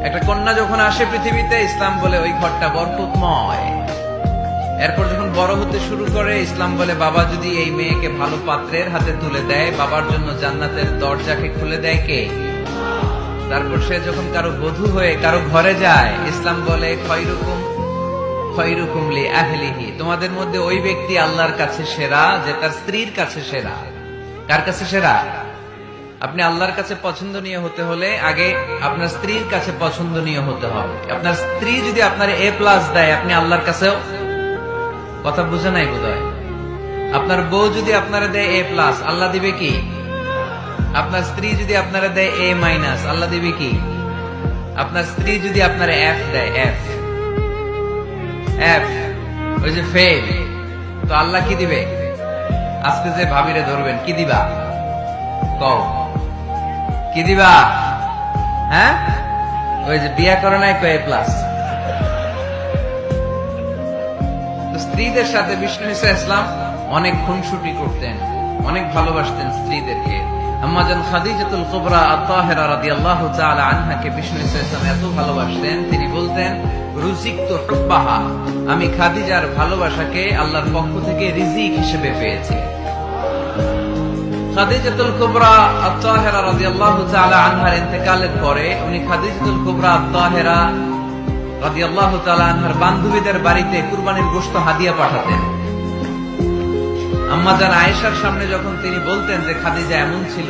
একটা কন্যা যখন আসে পৃথিবীতে, ইসলাম বলে ওই ঘরটা বরকতময়। এরপর যখন বড় হতে শুরু করে, ইসলাম বলে বাবা যদি এই মেয়েকে ভালো পাত্রের হাতে তুলে দেয়, বাবার জন্য জান্নাতের দরজাকে খুলে দেয় কে? তারপর সে যখন কারো বধূ হয়ে কারো ঘরে যায়, ইসলাম বলে খয়রুকুম খয়রুকুম লি আহলিহি, তোমাদের মধ্যে ওই ব্যক্তি আল্লাহর কাছে সেরা যে তার স্ত্রীর কাছে সেরা। কার কাছে সেরা? আপনি আল্লাহর কাছে পছন্দনীয় হতে হলে আগে আপনার স্ত্রীর কাছে পছন্দনীয় হতে হবে। আপনার স্ত্রী যদি আপনার A+ দেয়, আপনি আল্লাহর কাছেও, কথা বুঝে নাই বোধহয়। আপনার বউ যদি আপনারা দেয় A+, আল্লাহ দিবে কি? আপনার স্ত্রী যদি আপনারা দেয় A-, আল্লাহ দিবে কি? আপনার স্ত্রী যদি আপনারা F দেয়, F ওই যে ফেল, তো আল্লাহ কি দিবে? আজকে যে ভাবিরে ধরবেন, কি দিবা? কও কি দিবা? হ্যাঁ, ওই যে বিয়া করে নাই A+। তো স্ত্রীদের সাথে বিষ্ণু ঈসা ইসলাম অনেক খুনসুটি করতেন, অনেক ভালোবাসতেন স্ত্রীদেরকে। আম্মাজান খাদিজাতুল কুবরা আত-তাহেরা রাদিয়াল্লাহু তাআলা আনহাকে বিষ্ণু ঈসা ইসলাম এত ভালোবাসতেন, তিনি বলতেন রুজিকতু হুব্বাহা, আমি খাদিজার ভালোবাসাকে আল্লাহর পক্ষ থেকে রিজিক হিসেবে পেয়েছি। খাদিজাতুল কুবরা আত-তাহেরা রাদিয়াল্লাহু তাআলা আনহার ইন্তেকালের পরে উনি খাদিজাতুল কুবরা আত-তাহেরা রাদিয়াল্লাহু তাআলা আনহার বান্ধবীদের বাড়িতে কুরবানির গোশত হাদিয়া পাঠাতেন। আম্মাজান আয়েশার সামনে যখন তিনি বলতেন যে খাদিজা এমন ছিল,